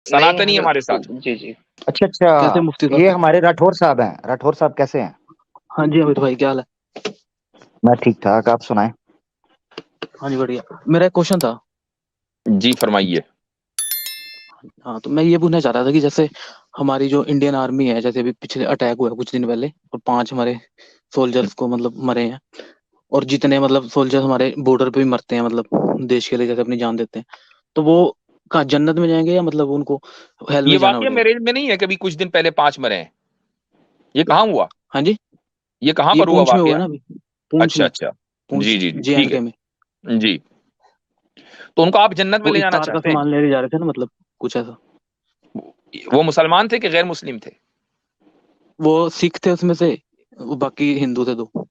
नहीं सनातनी हजरत, हमारे साथ। जी जी। अच्छा कैसे अच्छा, मुफ्ती ये साहब? हमारे राठौर साहब हैं। राठौर साहब कैसे हैं? हाँ जी अमित भाई, क्या हाल है? मैं ठीक ठाक, आप सुनाएं। हाँ जी बढ़िया। मेरा एक क्वेश्चन था। जी फरमाइए। हाँ तो मैं ये पूछना चाह रहा था कि जैसे हमारी जो इंडियन आर्मी है, जैसे अभी पिछले अटैक हुआ है कुछ दिन पहले और 5 हमारे सोल्जर्स को मतलब मरे हैं, और जितने मतलब सोल्जर्स हमारे बॉर्डर पे भी मरते हैं मतलब देश के लिए, जैसे अपनी जान देते हैं, तो वो कहाँ जन्नत में जाएंगे या मतलब उनको हेल ये में जाना वाकया पड़ेगा? मेरे में नहीं है, कभी कुछ दिन पहले 5 मरे हैं। ये कहाँ हुआ? हाँ जी, ये कहाँ ये पर हुआ पूंछ में हुआ वाकया? ना अभी, पूंछ अच्छा में, अच्छा। पूंछ जी जी जी जे ठीक एंड है। के में। जी, तो उनको आप जन्नत में वो ले जाना इफ्तार का चाहते हैं? सामान लेने जा रहे थे ना, मतलब कुछ ऐसा। वो मुसलमान थे कि गैर मुस्लिम थे? वो सिख थे उसमें से, वो बाकी हिंदू थे 2।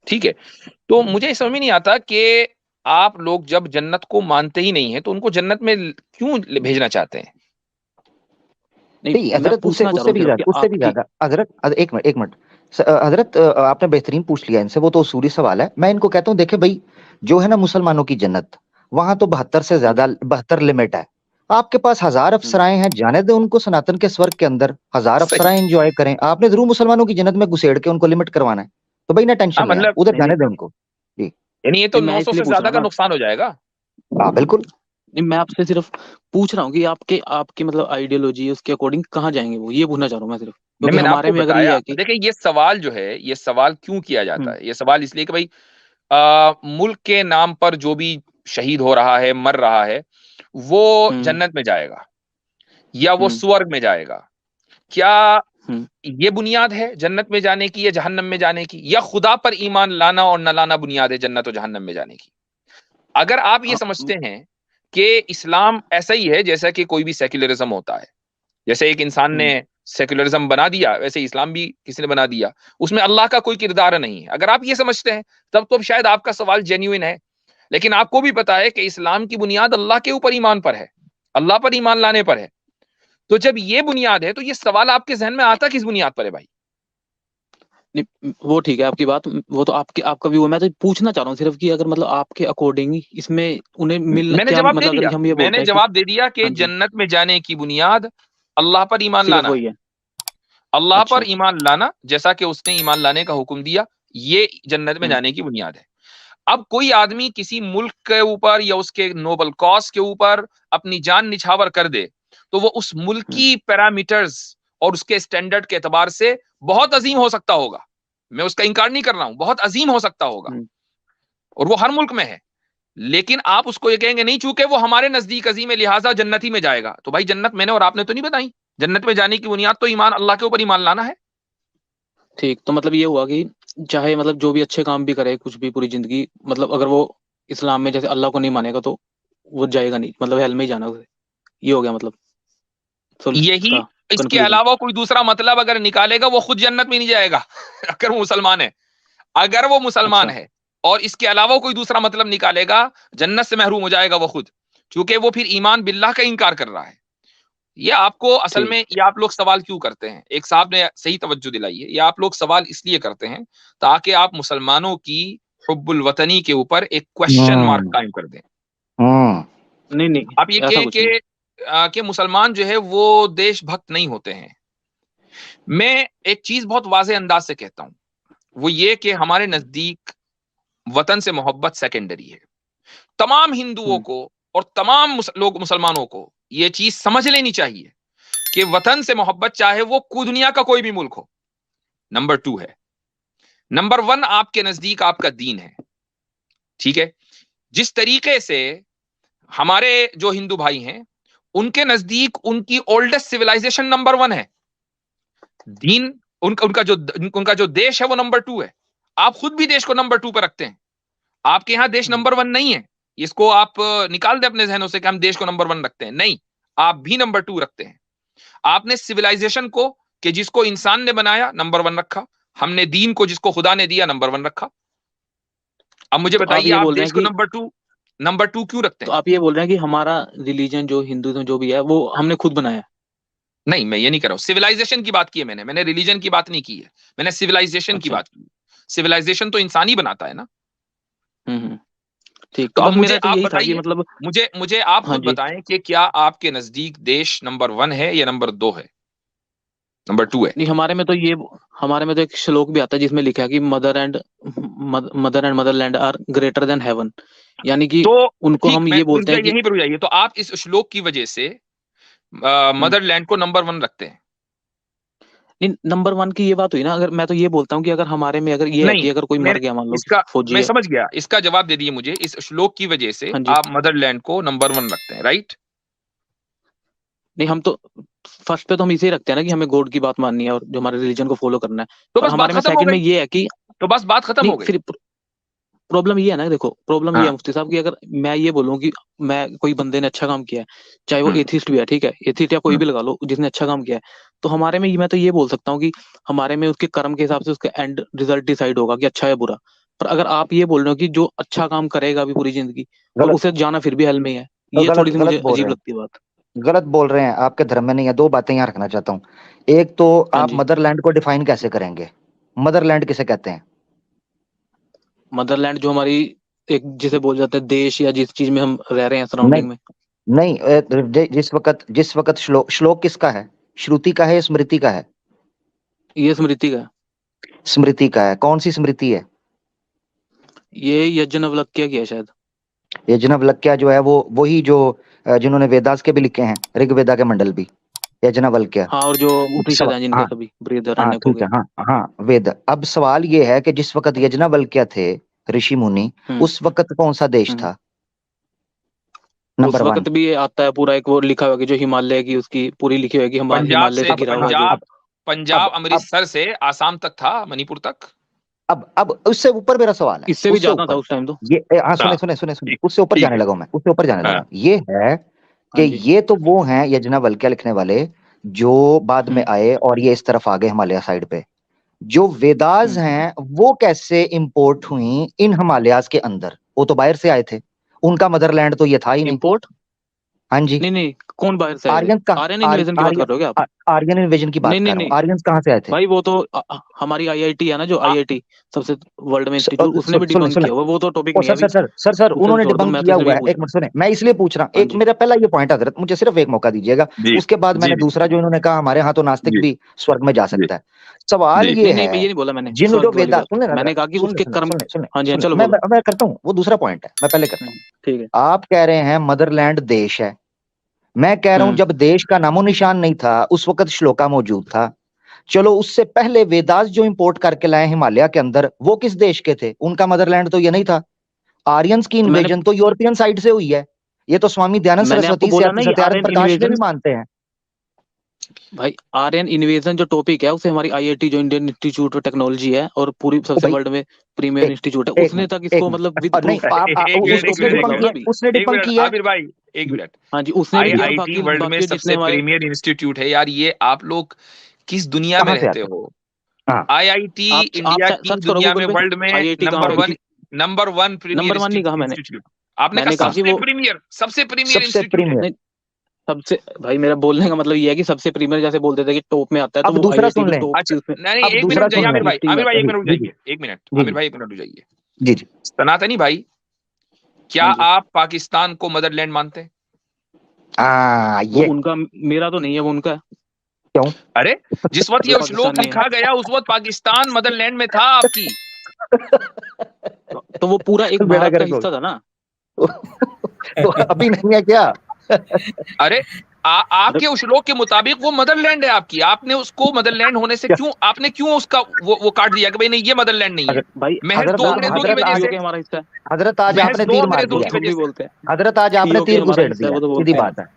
ठीक है। तो मुझे ये समझ में नहीं आता कि आप लोग जब जन्नत को मानते ही नहीं है तो उनको जन्नत में क्यों भेजना चाहते हैं? नहीं, नहीं मैं हजरत, उससे पूछना चाह रहा उससे हूँ भी सिर्फ ज्यादा, कि उससे भी आपकी। ज्यादा हजरत, एक मिनट एक मिनट। हजरत, आपने बेहतरीन पूछ लिया इनसे, वो तो उसूली सवाल है। मैं इनको कहता हूँ, देखे भाई, जो है ना मुसलमानों की जन्नत, वहां तो 72 से हाँ जी। ज्यादा, 72 लिमिट है। आपके पास 1000 हम्म, अप्सराएं हैं, जाने दे उनको सनातन के स्वर्ग के अंदर, 1000 सही। अप्सराएं एंजॉय करें। आपने जरूर मुसलमानों की जन्नत में घुसेड़ के उनको लिमिट करवाना है, तो भाई ना हाँ टेंशन लें, मतलब, उधर नहीं नहीं जाने दें उनको। जी। यानी ये तो नहीं, मैं 900 इसलिए से पूछ रहा ज्यादा हूँ का ना। नुकसान हो जाएगा। हाँ बिल्कुल। नहीं, मैं आपसे सिर्फ पूछ रहा हूँ कि आपके आपकी मतलब आइडियोलॉजी उसके अकोर्डिंग कहाँ जाएंगे वो, ये पूछना चाह रहा हूँ मैं सिर्फ, नहीं, क्योंकि मैंने हमारे आपको में अगर ये बताया। है कि। देखिए, ये सवाल जो है, ये सवाल क्यों किया जाता हम्म है? ये सवाल इसलिए कि भाई मुल्क के नाम पर जो भी शहीद हो रहा है, मर रहा है, वो हम्म जन्नत में जाएगा या वो हम्म स्वर्ग में जाएगा। क्या हम्म ये बुनियाद है जन्नत में जाने की या जहन्नम में जाने की? या खुदा पर ईमान लाना और न लाना बुनियाद है जन्नत और जहन्नम में जाने की? अगर आप ये हाँ, समझते हैं कि इस्लाम ऐसा ही है जैसा कि कोई भी सेक्युलरिज्म होता है, जैसे एक इंसान ने हम्म सेक्युलरिज्म बना दिया, वैसे इस्लाम भी किसी ने बना दिया, उसमें अल्लाह का कोई किरदार नहीं है, अगर आप ये समझते हैं, तब तो शायद आपका सवाल जेन्युइन है। लेकिन आपको भी पता है कि इस्लाम की बुनियाद अल्लाह के ऊपर ईमान पर है, अल्लाह पर ईमान लाने पर है। तो जब ये बुनियाद है तो ये सवाल आपके जहन में आता किस बुनियाद पर है भाई? नहीं, वो ठीक है आपकी बात, वो तो आपके आपका व्यू है। मैं तो पूछना चाह रहा हूँ सिर्फ कि अगर मतलब आपके अकॉर्डिंग इसमें उन्हें मिलना मैंने क्या, जवाब दे मतलब दिया। अगर हम ये बोलते मैंने हैं कि। जवाब दे दिया कि हाँ जी, जन्नत में जाने की बुनियाद अल्लाह पर ईमान सिर्फ लाना है। वही है। अल्लाह अच्छा पर अच्छा। ईमान लाना, जैसा कि उसने ईमान लाने का हुक्म दिया, ये जन्नत में हम्म जाने की बुनियाद है। अब कोई आदमी किसी मुल्क के ऊपर या उसके नोबल कॉज के ऊपर अपनी जान निछावर कर दे, तो वो उस मुल्क हम्म की पैरामीटर्स और उसके स्टैंडर्ड के एतबार से बहुत अजीम हो सकता होगा। मैं उसका इंकार नहीं कर रहा हूं, बहुत अजीम हो सकता होगा, हम्म और वो हर मुल्क में है। लेकिन आप उसको ये कहेंगे नहीं, चूंकि वो हमारे नजदीक अजीम है लिहाजा जन्नती में जाएगा। तो भाई जन्नत मैंने और आपने तो नहीं बताई। जन्नत में जाने की बुनियाद तो ईमान, अल्लाह के ऊपर ईमान लाना है। ठीक, तो मतलब ये हुआ कि चाहे मतलब जो भी अच्छे काम भी करे कुछ भी पूरी जिंदगी, मतलब अगर वो इस्लाम में जैसे अल्लाह को नहीं मानेगा तो वो जाएगा नहीं, मतलब हेल में ही जाना उसे। ये हो गया मतलब यही, इसका इसके कंक्लूजन। अलावा कोई दूसरा मतलब अगर निकालेगा वो खुद जन्नत में नहीं जाएगा। अगर वो मुसलमान है, अगर वो मुसलमान अच्छा है और इसके अलावा कोई दूसरा मतलब निकालेगा, जन्नत से महरूम हो जाएगा वो खुद, क्योंकि वो फिर ईमान बिल्लाह का इनकार कर रहा है। ये आपको असल में, ठीक। ये आप लोग सवाल क्यों करते हैं? एक साहब ने सही तवज्जो दिलाई है, ये आप लोग सवाल इसलिए करते हैं ताकि आप मुसलमानों की हुब्बुल वतनी के ऊपर एक क्वेश्चन मार्क हम्म कायम कर दें। हम्म नहीं नहीं, आप ये ऐसा कहें कुछ नहीं। कि मुसलमान जो है वो देशभक्त नहीं होते हैं। मैं एक चीज बहुत वाज़ेह अंदाज से कहता हूं, वो ये कि हमारे नजदीक वतन से मोहब्बत सेकेंडरी है। तमाम हिंदुओं हम्म को और तमाम लोग मुसलमानों को ये चीज समझ लेनी चाहिए कि वतन से मोहब्बत चाहे वो दुनिया का कोई भी मुल्क हो, नंबर 2 है। नंबर 1 आपके नजदीक आपका दीन है। ठीक है? जिस तरीके से हमारे जो हिंदू भाई हैं, उनके नजदीक उनकी ओल्डेस्ट सिविलाइजेशन नंबर 1 है। दीन, उनका जो देश है वो नंबर 2 है। आप खुद भी देश को नंबर 2 पर रखते हैं। आपके यहां देश हम्म। नंबर 1 नहीं है। इसको आप निकाल दें अपने जहनों से कि हम देश को नंबर 1 रखते हैं, नहीं। आप भी नंबर 2 रखते हैं। आपने सिविलाइजेशन को, कि जिसको इंसान ने बनाया, नंबर 1 रखा। हमने दीन को, जिसको खुदा ने दिया, नंबर 1 रखा। अब मुझे तो आप बताइए, ये आप बोल रहे देश हैं को कि नंबर 2 क्यों रखते तो हैं? आप ये बोल रहे हैं कि हमारा रिलीजन जो हिंदुज्म जो भी है वो हमने खुद बनाया है? नहीं, मैं ये नहीं कर रहा हूं। सिविलाइजेशन की बात की है मैंने रिलीजन की बात नहीं की है। मैंने सिविलाइजेशन की अच्छा। बात की। सिविलाइजेशन तो इंसान ही बनाता है ना। हम्म। ठीक। तो तो अब बस मुझे मेरा तो आप यही था कि बताइए, मतलब मुझे आप हाँ खुद जी। बताएं कि क्या आपके नजदीक देश नंबर 1 है या नंबर 2 है, नंबर 2 है? नहीं, हमारे में तो एक श्लोक भी आता है जिसमें लिखा है कि mother and motherland are greater than heaven, यानी कि तो उनको ठीक, हम मैं ये रुक बोलते हैं जाइए, कि यहीं पर रुक जाइए। तो आप इस श्लोक की वजह से हम्म, मदरलैंड को नंबर 1 रखते हैं? नहीं, नंबर वन की ये बात हुई ना। अगर मैं तो ये बोलता हूँ कि अगर हमारे में अगर ये है नहीं, कि अगर कोई मैं मर गया, मान लो कि इसका फौजी मैं है। समझ गया, इसका जवाब दे दिए मुझे। इस श्लोक की वजह से हाँ जी। आप मदरलैंड को नंबर 1 रखते हैं, राइट? नहीं, हम तो फर्स्ट पे तो हम इसे ही रखते हैं ना कि हमें गॉड की बात माननी है और जो हमारे रिलीजन को फॉलो करना है। तो और बस बात हमारे में खत्म हो सेकंड में गई। ये है कि तो बस बात खत्म नहीं, हो गई। फिर प्रॉब्लम ये है ना, देखो प्रॉब्लम ये है हाँ। मुफ्ती साहब कि अगर मैं ये बोलूँ कि मैं कोई बंदे ने अच्छा काम किया है, चाहे वो हम्म, एथिस्ट भी है, ठीक है, एथिस्ट या कोई हम्म। भी लगा लो जिसने अच्छा काम किया है, तो हमारे में मैं तो ये बोल सकता हूँ कि हमारे में उसके कर्म के हिसाब से उसका एंड रिजल्ट डिसाइड होगा कि अच्छा है बुरा। पर अगर आप ये बोल रहे हो कि जो अच्छा काम करेगा अभी पूरी जिंदगी और गलत, उसे जाना फिर भी हल में ही है, तो ये गलत थोड़ी सी गलत मुझे बोल अजीब रहे लगती है बात। हैं, गलत बोल रहे हैं, आपके धर्म में नहीं है। दो बातें यहाँ रखना चाहता हूँ। एक तो हाँ आप जी। मदरलैंड को डिफाइन कैसे करेंगे? मदरलैंड किसे कहते हैं? मदरलैंड जो हमारी एक जिसे बोल जाते हैं देश, या जिस चीज में हम रह रहे हैं नहीं, सराउंडिंग में। नहीं, जिस वक्त श्लोक श्लोक किसका है? श्रुति का है या स्मृति का है? ये स्मृति का है। स्मृति का है। कौन सी स्मृति है? ये यज्ञनवलक्य की है शायद। यज्ञवल्क्य जो है वो वही जो जिन्होंने वेदास के भी लिखे हैं, ऋग्वेदा के मंडल भी, यज्ञवल्क्य। हाँ, और जो उपनिषद हैं जिनके हाँ, सभी हाँ, बृहदारण्यक हो ठीक गए। है, हाँ, हाँ, वेद। अब सवाल ये है कि जिस वक्त यज्ञवल्क्य थे, ऋषि मुनि, हम्म। उस वक्त कौन सा देश हम्म। था? उस नंबर वन। वक्त भी ये आता है पूरा, एक वो लिखा हुआ है कि जो हिमालय की उसकी पूरी लिखी हुई है कि पंजाब हिमालय से, से अब घिरा हुआ जो। पंजाब, अब पंजाब अब अमृतसर से आसाम तक था, मणिपुर तक। अब उससे ऊपर मेरा सवाल है, इससे भी उससे ज्यादा था ऊपर। उस टाइम तो। हाँ, हाँ, सुने सुने सुने सुने, ठीक, उससे ऊपर ठीक जाने है। लगा हूं मैं, उससे ऊपर जाने लगा हाँ, हूं। ये है कि हाँ जी। ये तो वो हैं यज्ञवल्क्य लिखने वाले, जो बाद में हम्म। आए और ये इस तरफ आ गए हिमालय साइड पे। जो वेदास हम्म। हैं वो कैसे इंपोर्ट हुई इन हिमालयाज के अंदर? वो तो बाहर से आए थे, उनका मदरलैंड तो ये था ही नहीं। इम्पोर्ट? हाँ जी। नहीं नहीं, कौन बाहर से आए थे? आर्यन का, आर्यन इन्वेजन की बात कर रहे हो क्या आप? आर्यन इन्वेजन की नहीं बात नहीं कर रहा नहीं हूँ। आर्यंस कहाँ से आए थे? भाई, वो तो हमारी आईआईटी है ना, जो आ, आईआईटी सबसे वर्ल्ड में इंस्टीट्यूट, उसने भी सुने डिबंक सुने, किया हुआ। वो तो टॉपिक ओ नहीं है सर अभी। सर सर सर सर, उसे तो उन्होंने छोड़ दो, डिबंक मैं तो किया सिर्फ हुआ ये है। पूछ एक रहा हूँ। मिनट सुने, मैं इसलिए पूछ रहा हूँ। हाँ एक जी। मेरा पहला ये पॉइंट हजरत, मुझे सिर्फ एक मौका दीजिएगा। जी, उसके बाद जी, मैंने जी, दूसरा जो इन्होंने कहा हमारे यहाँ तो नास्तिक जी, भी स्वर्ग में जा जी, सकता है। सवाल जी। ये नहीं नहीं, है, मैं ये नहीं बोला मैंने जिन जो स्वर्ग वाली वेदा, बात। सुन लेना जरा, मैंने कहा कि सुन ले उसके सुन ले कर्म। सुन ले सुन ले हाँ जी, हाँ, सुन ले, चलो मैं बोलो। मैं करता हूँ, वो दूसरा पॉइंट है, मैं पहले करता हूँ। ठीक है। आप कह रहे हैं मदरलैंड देश है, मैं कह रहा हूं हम्म। जब देश का नामो निशान नहीं था उस वक्त श्लोका मौजूद था। चलो उससे पहले वेदास जो इंपोर्ट करके लाए हिमालय के अंदर, वो किस देश के थे? उनका मदरलैंड तो ये नहीं था। आर्यंस की तो मैंने इन्वेजन तो यूरोपियन साइड से हुई है। ये तो स्वामी दयानंद मैंने आपको सरस्वती, बोला ना, ये सत्यानंद आर्यन प्रकाश में भी इन्वेजन। मानते हैं। भाई, आर्यन इन्वेजन जो टॉपिक है उसे हमारी आईआईटी जो इंडियन इंस्टीट्यूट ऑफ टेक्नोलॉजी है और पूरी ओ सबसे भाई, वर्ल्ड में प्रीमियर एक इंस्टीट्यूट है, एक उसने मिनट, तक एक इसको मिनट, मतलब विद नहीं, प्रूफ एक मिनट, उस एक उसने मिनट, टॉपिक को एक डिबंक बताओ मिनट, ना किया, अभी। उसने एक डिबंक मिनट, किया है। आबिर भाई, एक मिनट। हाँ जी, उसने भी किया और आईआईटी बाकी वर्ल्ड में बाकी जितने सबसे हमारे। प्रीमियर इंस्टीट्यूट है यार, ये आप लोग किस दुनिया में कहाँ से रहते आते हो? हैं? हाँ, आईआईटी आप इंडिया की, सर्च करो दुनिया गूगल में, पे, वर्ल्ड में आईआईटी कहाँ नंबर पे वन, है। नंबर 1 प्रीमियर नंबर वन नहीं कहा मैंने। इंस्टीट्यूट। आपने कहा मैंने कहा कि सबसे वो प्रीमियर, सबसे प्रीमियर सबसे इंस्टीट्यूट है। प्रीमियर। नहीं, सबसे भाई मेरा बोलने का मतलब ये है कि सबसे प्रीमियर जैसे बोलते थे कि टॉप में आता है, तो अब वो दूसरा आईआईटी सुन भी लें, टॉप अच्छा, की उसमें नहीं नहीं, अब एक मिनट दूसरा रुक जाइए सुन लें। आमिर भाई, लिस्टिंग में आमिर आता भाई है। एक जी मिनट रुक जी जी जाइए, एक मिनट, जी आमिर जी भाई एक मिनट रुक जाइए। जी जी। सनातनी भाई, क्या हाँ जी। आप पाकिस्तान को मदरलैंड मानते हैं? वो ये उनका, मेरा तो नहीं है, वो उनका है। क्यों? अरे, जिस वक्त वो ये श्लोक पाकिस्तानी है। लिखा गया उस वक्त पाकिस्तान मदरलैंड में था आपकी। तो वो पूरा एक बेड़ा भारत का गर्क हो हिस्सा था ना। गया। तो अभी नहीं है क्या? अरे, अरे आपके उस श्लोक के मुताबिक वो मदरलैंड है आपकी। आपने उसको मदरलैंड होने से क्यों, आपने क्यों उसका वो काट दिया कि भाई नहीं, ये मदरलैंड नहीं है? भाई, महज दो बोल रहा हूँ अंग्रेजों कि की हजरत वजह आज, से, पीओके हमारा हिस्सा है। हजरत आज महज आपने दो तीर मार अंग्रेजों दिया। की झूठ वजह भी से। बोलते हैं। हजरत आज आपने पीओके तीर हमारा घुसेड़ हिस्सा है, दिया, वो तो सीधी बोलते हैं। बात है।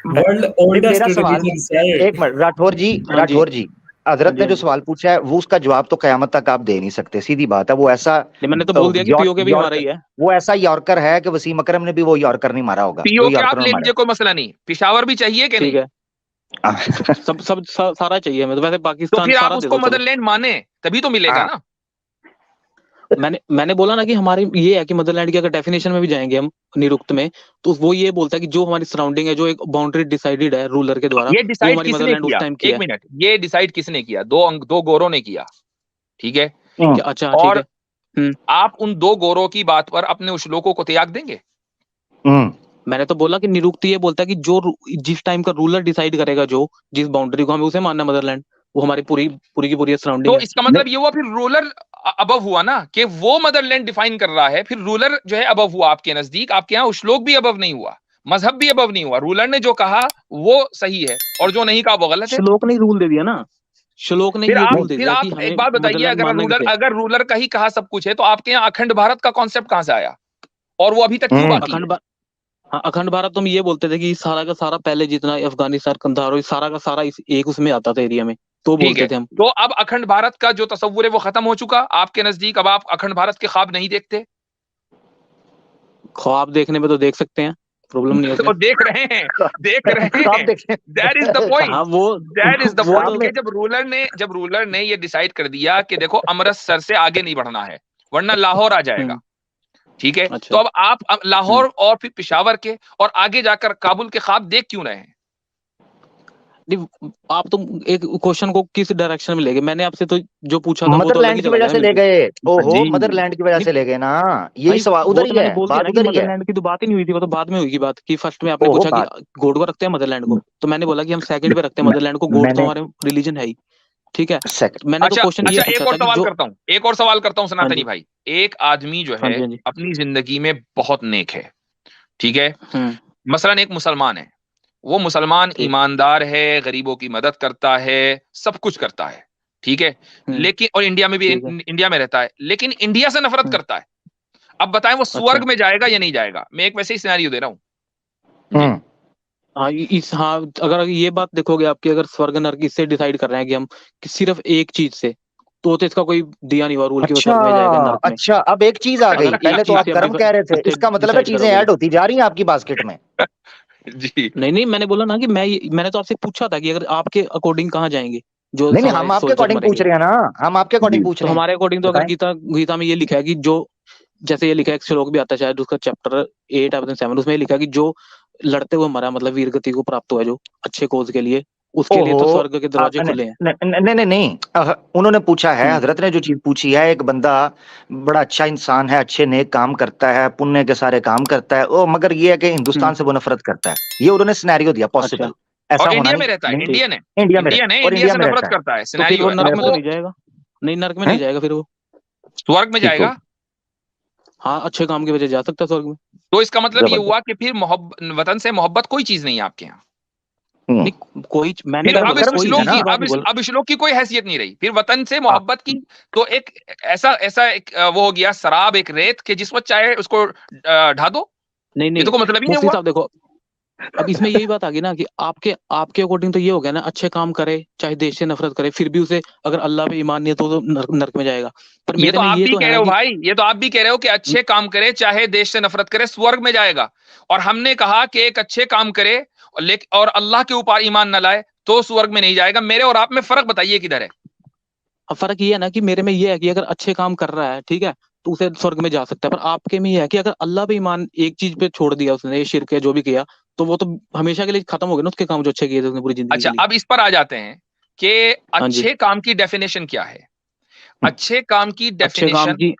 वर्ल्ड नहीं, मेरा ओल्डेस्ट सवाल, रिलीजन है एक मिनट, राठौर जी, हाँ जी, राठौर जी, हाँ हजरत जी, ने हाँ जो जी। सवाल पूछा है वो उसका जवाब तो कयामत तक आप दे नहीं सकते, सीधी बात है। वो ऐसा नहीं, मैंने तो बोल दिया कि यॉर्क पीओके भी हमारा यॉर्क ही है। वो ऐसा यॉर्कर है कि वसीम अकरम ने भी वो यॉर्कर नहीं मारा होगा जो पीओके आप यॉर्कर ले ने मारा लीजिए, कोई मसला नहीं। पिशावर भी चाहिए कि ठीक नहीं? है। है। सारा चाहिए हमें तो, वैसे तो पाकिस्तान फिर आप सारा दे उसको दो चलो। मदरलैंड माने, तभी तो मिलेगा हाँ, ना। मैंने बोला ना कि हमारे ये है कि मदरलैंड की अगर डेफिनेशन में भी जाएंगे हम निरुक्त में, तो वो ये बोलता है कि जो हमारी सराउंडिंग है, जो एक बाउंड्री डिसाइडेड है रूलर के द्वारा, ये वो डिसाइड हमारी किसने मदरलैंड उस किया? टाइम की एक है। मिनट, ये डिसाइड किसने किया? दो गोरों ने किया, ठीक है। हम्म, क्या? अच्छा, ठीक और है। आप उन दो गोरों की बात पर अपने उस श्लोकों को त्याग देंगे? मैंने तो बोला कि निरुक्ति ये बोलता है कि जिस टाइम का रूलर डिसाइड करेगा, जो जिस बाउंड्री को, हमें उसे मानना मदरलैंड, वो हमारी पूरी पूरी की पूरी सराउंडिंग तो है। इसका मतलब ये हुआ फिर रूलर अबव हुआ ना, कि वो मदरलैंड डिफाइन कर रहा है, फिर रूलर जो है अबव हुआ आपके नजदीक। आपके यहाँ श्लोक भी अबव नहीं हुआ, मजहब भी अबव नहीं हुआ। रूलर ने जो कहा वो सही है और जो नहीं कहा वो गलत है। श्लोक ने रूल दे दिया ना, श्लोक ने फिर ये आप रूल दे फिर दिया कि आप एक हमें बात बताइए, मदरलैंड मानना किसे। अगर रूलर का ही कहा सब कुछ है, तो आपके यहाँ अखंड भारत का कॉन्सेप्ट कहां से आया, और वो अभी तक क्यों बाकी है? हाँ, अखंड भारत तो हम ये बोलते थे कि सारा का सारा पहले जितना अफगानिस्तान, कंधार और सारा का सारा इस एक उसमें आता था एरिया में, तो ठीक है, बोलते थे हम। तो अब अखंड भारत का जो तस्वुर है वो खत्म हो चुका आपके नजदीक। अब आप अखंड भारत के ख्वाब नहीं देखते? ख्वाब देखने में तो देख सकते हैं, प्रॉब्लम नहीं है तो उसमें। देख रहे हैं, देख रहे आप हैं। देखें। दैट इज द हाँ पॉइंट, दैट इज द वो पॉइंट तो कि जब रूलर ने ये डिसाइड कर दिया कि देखो अमृतसर से आगे नहीं बढ़ना है वरना लाहौर आ जाएगा, ठीक है, अच्छा। तो अब लाहौर और फिर पेशावर के और आगे जाकर काबुल के ख्वाब देख क्यों रहे हैं? नहीं, आप तो एक क्वेश्चन को किस डायरेक्शन में ले गए? मैंने आपसे तो जो पूछा था वो तो अलग ही मदरलैंड की चला वजह गया से ना ले बिल्कुल। गए। ओहो, जी मदरलैंड की वजह नहीं से ले गए ना। यही भाई, सवाल वो उधर तो ही मैंने है, बोल दिया बात ना कि उधर ही है। मदरलैंड की तो बात ही नहीं हुई थी, वो तो बाद में हुई बात, कि फर्स्ट में आपने ओहो, पूछा कि बात। गॉड को रखते हैं मदरलैंड को, तो मैंने बोला कि हम सेकंड पे रखते हैं मदरलैंड को, गॉड तो मैंने हमारे रिलीजन है ही, ठीक है। सेकंड। मैंने तो अच्छा क्वेश्चन ये अच्छा, पूछा था कि जो, एक और सवाल करता हूं हाँ सनातनी जी, भाई। एक आदमी जो हाँ है जी, हाँ जी, अपनी जिंदगी में बहुत नेक है, ठीक है, हम्म, मसलन एक मुसलमान है, वो मुसलमान ठीक, ईमानदार है, गरीबों की मदद करता है, सब कुछ करता है, ठीक है, लेकिन और इंडिया में भी ठीक है, इंडिया में रहता है, लेकिन इंडिया से नफरत हम्म, करता है। अब बताएं वो अच्छा, स्वर्ग में जाएगा या नहीं जाएगा? मैं एक वैसे ही सिनेरियो दे रहा हूं जी। हम्म। हाँ हाँ, अगर ये बात देखोगे आपकी, अगर स्वर्ग नर्क इससे डिसाइड कर रहे हैं कि हम कि सिर्फ एक चीज से, तो इसका कोई दिया नहीं हुआ रूल कि वो अच्छा, स्वर्ग में जाएगा नर्क में। अच्छा, अब एक चीज आ गई। अगर एक पहले तो चीज आप से कर्म कह रहे थे, इसका मतलब है डिसाइड चीजें करोगे तो। ऐड होती जा रही हैं आपकी बास्केट में। जी नहीं नहीं, मैंने बोला ना कि मैंने तो आपसे पूछा था कि अगर आपके अकॉर्डिंग कहाँ जाएंगे जो नहीं नहीं, हमारे हम आपके सोल्जर अकॉर्डिंग पूछ मरेंगे। रहे हैं ना, हम आपके जी अकॉर्डिंग पूछ तो रहे हैं। हमारे अकॉर्डिंग तो अगर बताएं। गीता गीता में ये लिखा है कि जो, जैसे ये लिखा है, एक श्लोक भी आता है शायद उसका चैप्टर 8 या 7, उसमें ये लिखा है कि जो लड़ते हुए मरा, मतलब वीर गति को प्राप्त हुआ, जो अच्छे कोज के लिए, उसके लिए ओहो, तो स्वर्ग के दरवाजे नहीं खुले हैं। नहीं नहीं नहीं नहीं, उन्होंने पूछा है, हम्म, हजरत ने जो चीज पूछी है, एक बंदा बड़ा अच्छा इंसान है, अच्छे नेक काम करता है, पुण्य के सारे काम करता है, ओ मगर ये है कि हिंदुस्तान हम्म, से वो नफरत करता है। ये उन्होंने सिनेरियो दिया अच्छा, पॉसिबल। ऐसा और होना इंडिया नहीं में रहता है, नहीं। ठीक, इंडियन है, इंडिया में इंडियन है, और इंडिया इंडिया से में नफरत रहता करता है, तो फिर सिनेरियो वो है। नर्क अब में तो वो नहीं जाएगा? नहीं, नर्क में है। नहीं जाएगा फिर वो। स्वर्ग में ठीक हो। जाएगा। हाँ, अच्छे काम की वजह जा सकता है स्वर्ग में। तो इसका मतलब ये जबरदस्त। हुआ कि फिर मोहब्बत, वतन से मोहब्बत कोई चीज नहीं है आपके यहाँ। हम्म। नहीं, कोई मैंने फिर क्या अब बोला, इस कर्म कोई चीज है श्लोक ना। की झूठी बात नहीं बोला। अब श्लोक की कोई हैसियत नहीं रही, फिर वतन से हाँ। मोहब्बत की। तो एक ऐसा ऐसा एक वो हो गया शराब, एक रेत के जिस वक्त चाहे उसको ढा दो। नहीं ये तो नहीं, कोई मतलब ही नहीं मुफ्ती हुआ। साहब देखो, अब इसमें यही बात आ गई ना कि आपके आपके अकॉर्डिंग तो ये हो गया ना, अच्छे काम करे चाहे देश से नफरत करे, फिर भी उसे अगर अल्लाह पे ईमान नहीं है तो नर्क में जाएगा। पर ये मेरे तो में आप ये भी तो कह है रहे ना हो कि, भाई, ये तो आप भी कह रहे हो कि अच्छे काम करे चाहे देश से नफरत करे स्वर्ग में जाएगा। और हमने कहा कि एक अच्छे काम करे और अल्लाह के ऊपर ईमान न लाए तो स्वर्ग में नहीं जाएगा। मेरे और आप में फर्क बताइए किधर है? अब फर्क ये है ना कि मेरे में ये है कि अगर अच्छे काम कर रहा है, ठीक है, तो उसे स्वर्ग में जा सकता है। पर आपके में ये है कि अगर अल्लाह पे ईमान एक चीज पे छोड़ दिया उसने, ये शिर्क है जो भी किया, तो वो तो हमेशा के लिए खत्म हो गया ना उसके काम जो अच्छे किए थे उसने पूरी जिंदगी अच्छा, के लिए। अब इस पर आ जाते हैं कि हाँ जी, अच्छे काम की डेफिनेशन क्या है। अच्छे काम की अच्छे काम डेफिनेशन, की,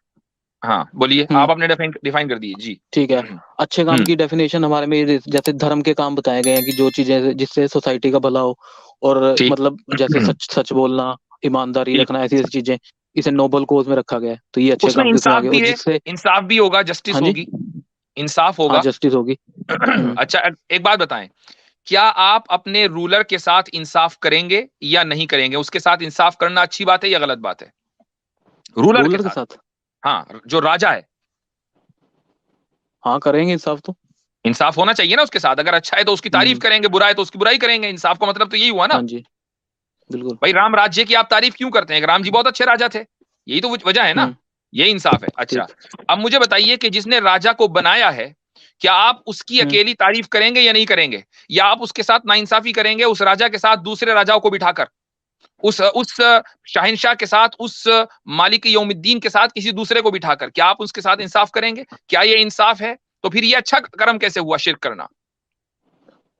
हाँ बोलिए, हम्म, आप अपने डिफाइन कर दीजिए जी। ठीक है। अच्छे काम हम्म की डेफिनेशन हमारे में जैसे धर्म के काम बताए गए हैं कि जो चीजें जिससे सोसाइटी का भला हो, और ठीक मतलब जैसे सच सच बोलना, ईमानदारी ठीक। रखना, ऐसी ऐसी चीजें, इसे नोबल कोज में रखा गया है, तो ये अच्छे उसमें काम के उसमें आ इंसाफ गए, भी और है, जिससे, इंसाफ भी होगा, हाँ जस्टिस जी, होगी, इंसाफ हाँ, होगा। जस्टिस होगी। हम्म, अच्छा, एक बात बताएं, क्या आप अपने रूलर के साथ इंसाफ करेंगे या नहीं करेंगे? उसके साथ इंसाफ करना अच्छी बात है या गलत बात है? रूलर के रूलर के साथ, साथ, हाँ, जो राजा है। हाँ, करेंगे इंसाफ तो। इंसाफ होना चाहिए ना उसके साथ। अगर अच्छा है तो उसकी तारीफ हम्म, करेंगे, बुरा है तो उसकी बुराई करेंगे। इंसाफ का मतलब तो यही हुआ हाँ ना। जी, बिल्कुल। भाई राम राज्य की आप तारीफ क्यों करते हैं? राम जी बहुत अच्छे राजा थे, यही तो वजह है ना। हम्म, ये इंसाफ है। अच्छा, ठीक, अब मुझे बताइए कि जिसने राजा को बनाया है, क्या आप उसकी हम्म, अकेली तारीफ करेंगे या नहीं करेंगे? या आप उसके साथ नाइंसाफी करेंगे उस राजा के साथ दूसरे राजाओं को बिठाकर, उस शहंशाह के साथ, उस मालिक यौमुद्दीन के साथ किसी दूसरे को बिठाकर? क्या आप उसके साथ इंसाफ करेंगे? क्या ये इंसाफ है? तो फिर ये अच्छा कर्म कैसे हुआ शिर्क करना?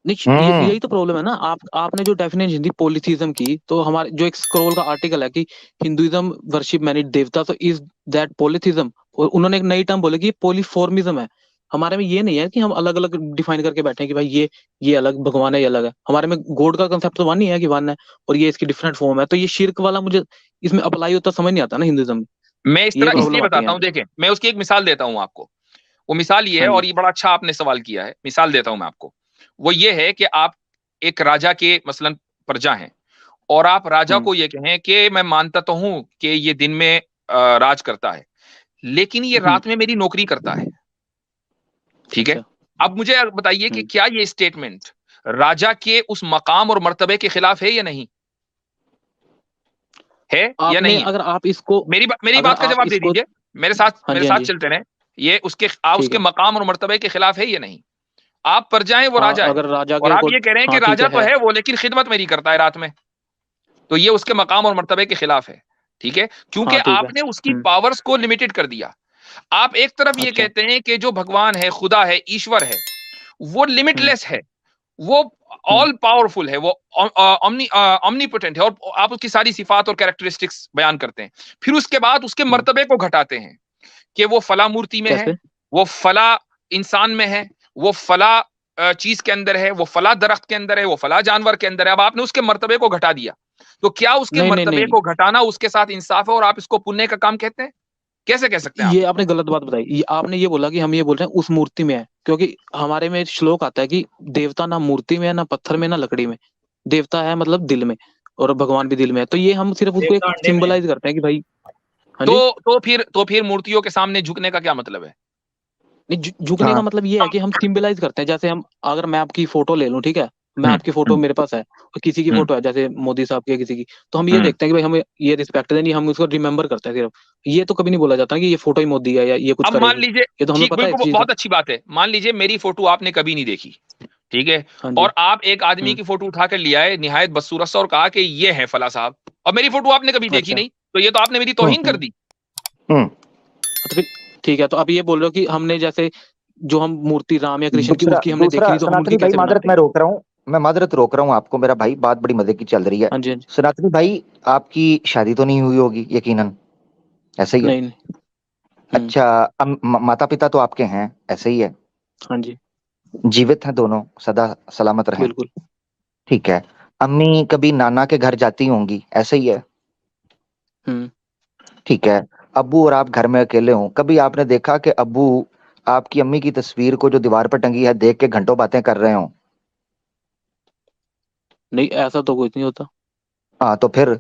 नहीं, यही तो प्रॉब्लम है ना। आपने जो डेफिनेशन दी पॉलीथीज्म की, तो हमारे जो एक स्क्रॉल का आर्टिकल है कि हिंदुइज्म वर्शिप मैनी देवता, तो इज दैट पॉलीथीज्म। और उन्होंने एक नई टर्म बोले कि पॉलीफॉर्मिज्म है। हमारे में ये नहीं है कि हम अलग अलग डिफाइन करके बैठे हैं कि भाई ये अलग भगवान है, ये अलग है। हमारे में गॉड का कंसेप्ट तो वन ही है कि वन है, और ये इसकी डिफरेंट फॉर्म है। तो ये शिर्क वाला मुझे इसमें अप्लाई होता समझ नहीं आता ना हिंदुइज्म में। मैं इस ये तरह इसलिए प्रॉब्लम आती है बताता हूं, देखें मैं उसकी एक मिसाल देता हूं आपको। वो मिसाल ये है, हाँ जी। और ये बड़ा अच्छा आपने सवाल किया है, मिसाल देता हूं मैं आपको। वो ये है कि आप एक राजा के मसलन प्रजा हैं, और आप राजा को ये कहें कि मैं मानता तो हूं कि ये दिन में राज करता है, लेकिन ये रात में मेरी नौकरी करता है। ठीक है, अच्छा। अब मुझे बताइए कि क्या ये स्टेटमेंट राजा के उस मकाम और मर्तबे के खिलाफ है या नहीं है, या आपने नहीं है? अगर आप इसको मेरी अगर बात का आप जवाब दे इसको दीजिए, मेरे हाँ जी, हाँ साथ जी, चलते रहें। ये उसके ठीक उसके है। मकाम और मर्तबे के खिलाफ है या नहीं? आप प्रजा हैं, वो हाँ, राजा है, अगर राजा और के आप ये कह रहे हैं कि हाँ ठीक राजा तो है। है वो, लेकिन खिदमत मेरी करता है रात में, तो ये उसके मकाम और मर्तबे के खिलाफ है। ठीक है, क्योंकि हाँ ठीक है। आपने उसकी पावर्स को लिमिटेड कर दिया। आप एक तरफ ये अच्छा। कहते हैं कि जो भगवान है, खुदा है, ईश्वर है, वो लिमिटलेस है, वो ऑल पावरफुल है, वो ऑमनीपोटेंट है, और आप उसकी सारी सिफात और कैरेक्टरिस्टिक्स बयान करते हैं। फिर उसके बाद उसके मर्तबे को घटाते हैं कि वो फला मूर्ति में है, कैसे? वो फला इंसान में है, वो फला चीज के अंदर है, वो फला दरख्त के अंदर है, वो फला जानवर के अंदर है। अब आपने उसके मर्तबे को घटा दिया, तो क्या उसके नहीं नहीं मर्तबे नहीं, को घटाना उसके साथ इंसाफ है, और आप इसको पुण्य का काम कहते हैं? कैसे कह सकते हैं आप? ये आपने गलत बात बताई। आपने ये बोला कि हम ये बोल रहे हैं उस मूर्ति में है, क्योंकि हमारे में एक श्लोक आता है कि देवता ना मूर्ति में है, ना पत्थर में, ना लकड़ी में। देवता है मतलब दिल में, और भगवान भी दिल में है। तो ये हम सिर्फ उसको एक देवता अंडे में है। सिंबलाइज करते हैं कि भाई। हाँ जी। तो फिर मूर्तियों के सामने झुकने का क्या मतलब है? नहीं, झुकने का हाँ मतलब ये है कि हम सिंबलाइज करते हैं। जैसे हम अगर मैं आपकी फोटो ले लूं, ठीक है, मैं आपकी फोटो हम्म, मेरे पास है, और किसी की हम्म, फोटो है जैसे मोदी साहब की या किसी की, तो हम ये हम्म। देखते हैं कि भाई हमें ये रिस्पेक्ट देनी, हम उसको रिमेम्बर करते हैं सिर्फ। ये तो कभी नहीं बोला जाता कि ये फोटो ही मोदी है या ये कुछ अब मान करेगी। लीजिए, ये तो हमें ठीक, पता है इस बिल्कुल चीज का। बहुत अच्छी बात है, मान लीजिए मेरी फोटो आपने कभी नहीं देखी, ठीक है, हाँ जी। और आप एक आदमी की फोटो उठा कर लिया है निहायत बदसूरत सा, और कहा कि ये है फला साहब, और मेरी फोटो आपने कभी देखी अच्छा। नहीं, तो ये तो आपने मेरी हम्म तौहीन कर दी। हम्म तो फिर ठीक है, तो आप ये बोल रहे हो कि हमने जैसे जो हम मूर्ति राम या कृष्ण की दूसरा उसकी हमने देखी दूसरा नहीं, तो हम उनकी सनातनी भाई, कैसे माजरत बनाते? मैं रोक रहा हूँ, मैं माजरत रोक रहा हूँ आपको मेरा भाई, बात बड़ी मजे की चल रही है। हाँ जी, हाँ जी। सनातनी भाई, आपकी शादी तो नहीं हुई होगी यकीनन, ऐसे ही है? नहीं नहीं। अच्छा, माता पिता तो आपके हैं, ऐसे ही है? हाँ जी। जीवित हैं दोनों, सदा सलामत रहें? बिल्कुल। ठीक है। अम्मी कभी नाना के घर जाती होंगी, ऐसे ही है? हम्म। ठीक है। अब्बू और आप घर में अकेले हो, कभी आपने देखा कि अब्बू आपकी अम्मी की तस्वीर को जो दीवार पर टंगी है देख के घंटों बातें कर रहे हो? नहीं, ऐसा तो कुछ नहीं होता। हाँ तो फिर,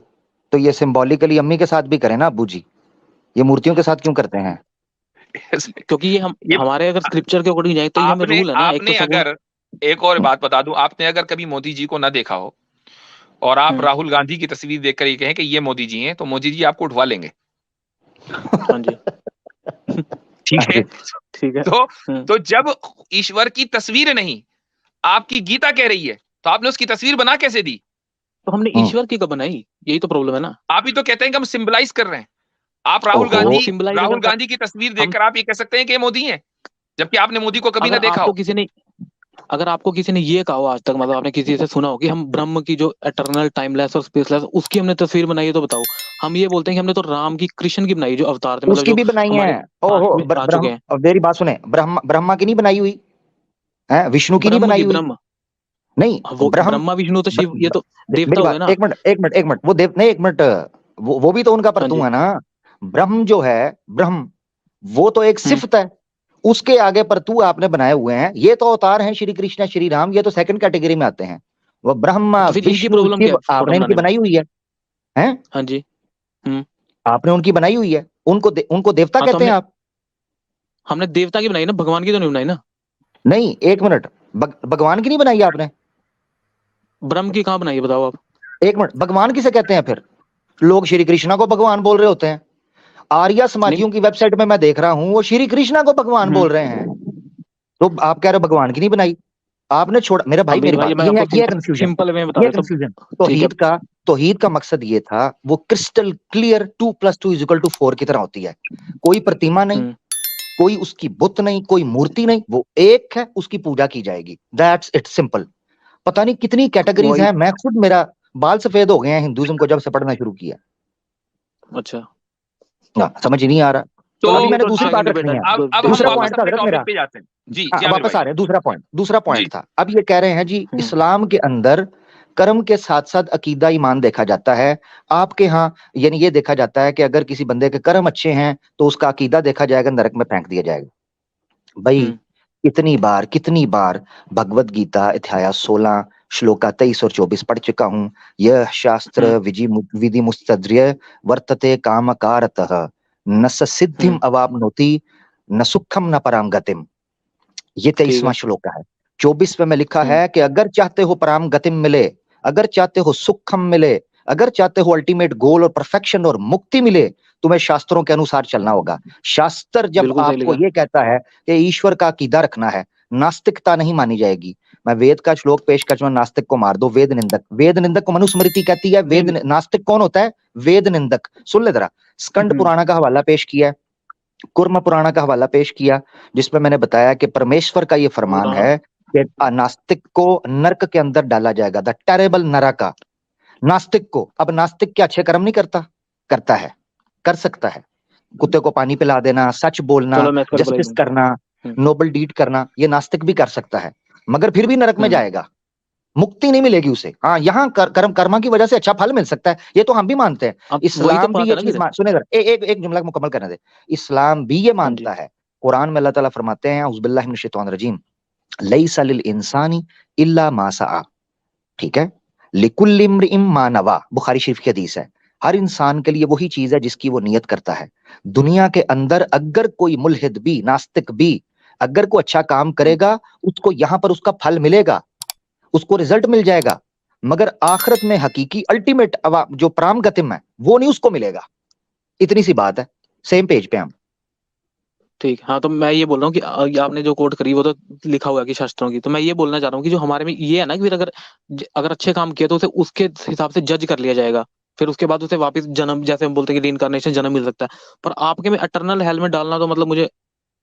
तो ये सिंबॉलिकली अम्मी के साथ भी करें ना अब्बू जी, ये मूर्तियों के साथ क्यों करते हैं? क्योंकि ये हम ये हमारे अगर स्क्रिप्चर के अकॉर्डिंग जाए तो ये हमें आपने रूल है ना, एक तो आपने सगुन। अगर, एक और बात बता दूं, आपने अगर कभी मोदी जी को ना देखा हो, और आप हम्म। राहुल गांधी की तस्वीर देखकर ये कहें कि ये मोदी जी हैं, तो मोदी जी आपको उठवा लेंगे। हाँ जी। ठीक है, ठीक है। तो हम्म। तो जब ईश्वर की तस्वीर नहीं, आपकी गीता कह रही है, तो आपने उसकी तस्वीर बना कैसे दी? तो हमने हम्म, ईश्वर की कब बनाई? यही तो प्रॉब्लम है ना। आप ही तो कहते हैं कि हम सिंबलाइज कर रहे हैं। आप ओहो। हम सिंबलाइज अगर राहुल कर गांधी की तस्वीर हम देखकर आप ये कह सकते हैं कि ये मोदी हैं, जबकि आपने मोदी को कभी ना अगर देखा आपको हो। किसी ने अगर आपको किसी ने ये कहा हो आज तक, मतलब आपने किसी से सुना हो कि हम ब्रह्म की जो एटर्नल टाइमलेस और स्पेसलेस उसकी हमने तस्वीर बनाई है, तो बताओ। हम ये बोलते हैं कि हमने तो राम की, कृष्ण की बनाई, जो अवतार थे, मतलब उसकी जो भी बनाई है। हमारे ओहो, पास्ट में आ चुके ब्रह्म, हैं। अब मेरी बात सुने, ब्रह्मा की नहीं बनाई हुई है? विष्णु की नहीं ब्रह्म बनाई की हुई? ब्रह्म नहीं, वो ब्रह्म, ब्रह्मा विष्णु तो शिव, ये तो देवता मेरी हो गए बात, ना। एक मिनट एक मिनट एक मिनट, वो देव नहीं, एक मिनट, वो भी तो उनका हाँ परतू जी। है ना। ब्रह्म जो है, ब्रह्म, वो तो एक हम्म। सिफत है, उसके आगे परतू आपने बनाए हुए हैं। ये तो अवतार हैं, श्री कृष्ण श्री राम, ये तो सेकंड कैटेगरी में आते हैं। वो ब्रह्मा तो फिर इनकी विष्णु प्रॉब्लम क्या शिव है फोटो आपने इनकी बनाने में? बनाई हुई है, हैं? हाँ जी। हम्म। आपने उनकी बनाई हुई है, उनको देवता हाँ, तो कहते हैं आप? हमने देवता की बनाई ना, भगवान की तो नहीं बनाई ना। नहीं, एक मिनट, भगवान की नहीं बनाई आपने? ब्रह्म की कहाँ बनाई है बताओ आप? एक मिनट, भगवान किसे कहते हैं फिर? लोग श्री कृष्णा को भगवान बोल रहे होते हैं। आर्या नहीं। समाजियों की वेबसाइट में मैं देख रहा हूं, वो श्री कृष्णा को भगवान बोल रहे हैं, तो आप कह रहे हो भगवान की नहीं बनाई? आपने छोड़ा मेरा हाँ भाई, मेरे मेरी भाई, बात, मैं ये है, आपको ये है सिंपल कंफ्यूजन, सिंपल वे में बता ये देता कंफ्यूजन। हूँ। ठीक है। तौहीद का मकसद ये था, वो क्रिस्टल क्लियर 2+2=4 की तरह होती है। कोई प्रतिमा नहीं, हम्म। कोई उसकी बुत नहीं, कोई मूर्ति नहीं, वो एक है, उसकी पूजा की जाएगी, दैट्स इट, सिंपल। पता नहीं कितनी कैटेगरीज वही- हैं। मैं खुद, मेरा बाल सफेद हो गए हैं हिंदुइज्म को जब से पढ़ना शुरू किया। अच्छा ना समझ ही नहीं आ रहा। तो अभी मैंने दूसरी आएंगे बात रखनी बेटा, है। अब हम दूसरा वापस पॉइंट था अपने हजरत टॉपिक मेरा। पे जाते हैं। जी हाँ, जी आमिर वापस आ भाई। रहे हैं। दूसरा पॉइंट जी। था। अब ये कह रहे हैं जी इस्लाम के अंदर कर्म के साथ साथ अकीदा ईमान देखा जाता है। आपके यहाँ यानी ये देखा जाता है कि अगर किसी बंदे के कर्म अच्छे हैं तो उसका अकीदा देखा जाएगा, नरक में फेंक दिया जाएगा। भाई कितनी बार भगवत गीता अध्याय 16 श्लोका 23 और 24 पढ़ चुका हूं। यह शास्त्र विधि मुस्तद्र्य वर्तते कामकारतः न स सिद्धिम अवाप्नोति न सुखम न पराम गतिम। ये 23वां श्लोक है। 24वें में लिखा है कि अगर चाहते हो पराम गतिम मिले, अगर चाहते हो सुखम मिले, अगर चाहते हो अल्टीमेट गोल और परफेक्शन और मुक्ति मिले, तुम्हें शास्त्रों के अनुसार चलना होगा। शास्त्र जब आपको ये कहता है कि ईश्वर का अकीदा रखना है, नास्तिकता नहीं मानी जाएगी। मैं वेद का श्लोक पेश कर चुका, नास्तिक को मार दो। वेद निंदक को मनुस्मृति कहती है। नास्तिक कौन होता है? वेद निंदक। सुन ले जरा, स्कंद पुराण का हवाला पेश किया, कुर्म पुराण का हवाला पेश किया, जिसमें मैंने बताया कि परमेश्वर का ये फरमान है कि नास्तिक को नरक के अंदर डाला जाएगा, द टेरेबल नरका। नास्तिक को, अब नास्तिक क्या अच्छे कर्म नहीं करता? करता है, कर सकता है। कुत्ते को पानी पिला देना, सच बोलना, जस्टिस करना, नोबल डीड करना, ये नास्तिक भी कर सकता है, मगर फिर भी नरक में जाएगा, मुक्ति नहीं मिलेगी उसे। हाँ, यहाँ कर्मा की वजह से अच्छा फल मिल सकता है, ये तो हम भी मानते हैं। इस्लाम भी ये चीज सुने, एक जुमला मुकम्मल करने दे। इस्लाम भी ये मानता है। कुरान में अल्लाह ताला फरमाते हैं औज़ुबिल्लाहि मिनश शैतानिर रजीम, लैसा लिल इंसानी इल्ला मा सआ। ठीक है, लिकुल्लि इम्रिइम मा नवा, बुखारी शरीफ की हदीस है। हर इंसान के लिए वही चीज है जिसकी वो नियत करता है। दुनिया के अंदर अगर कोई मुल्हिद भी, नास्तिक भी अगर कोई अच्छा काम करेगा, उसको यहाँ पर उसका फल मिलेगा, उसको रिजल्ट मिल जाएगा, मगर आखिरत में हकीकी अल्टीमेट जो पराम गतिम है वो नहीं उसको मिलेगा। इतनी सी बात है, सेम पेज पे हम। ठीक। हाँ, तो मैं ये बोल रहा हूँ कि आपने जो कोट करी वो तो लिखा हुआ है कि शास्त्रों की, तो मैं ये बोलना चाह रहा हूँ कि जो हमारे में ये है ना कि फिर अगर अच्छे काम किए तो उसे उसके हिसाब से जज कर लिया जाएगा, फिर उसके बाद उसे वापस जन्म, जैसे हम बोलते हैं कि रीइंकार्नेशन, जन्म मिल सकता है। पर आपके में एटर्नल हेल में डालना तो मतलब मुझे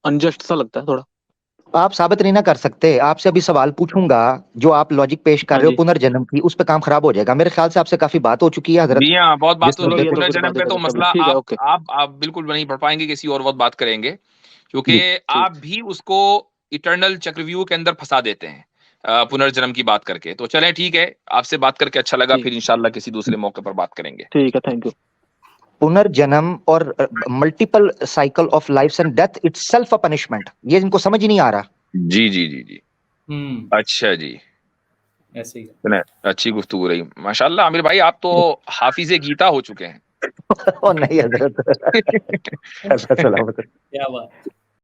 अनजस्ट सा लगता है थोड़ा। आप साबित नहीं ना कर सकते। आपसे अभी सवाल पूछूंगा जो आप लॉजिक पेश कर रहे हो पुनर्जन्म की, उस पे काम खराब हो जाएगा। मेरे ख्याल से आपसे काफी बात हो चुकी है हजरत। जी हाँ, बहुत बात हो रही है। तो पुनर्जन्म पे तो मसला आप बिल्कुल नहीं पढ़ पाएंगे, किसी और वक्त बात करेंगे, क्योंकि आप भी उसको इटर्नल चक्रव्यूह के अंदर फंसा देते हैं पुनर्जन्म की बात करके। तो चलें, ठीक है, आपसे बात करके अच्छा लगा, फिर इंशाल्लाह किसी दूसरे मौके पर बात करेंगे। ठीक है, थैंक यू। पुनर्जन्म और multiple cycle of life and death itself a punishment, ये इनको समझ ही नहीं आ रहा। जी जी जी जी। अच्छा जी, ऐसे ही अच्छी गुफ्तगू रही माशाल्लाह। आमिर भाई, आप तो हाफिज़े गीता हो चुके हैं। नहीं हजरत। क्या बात।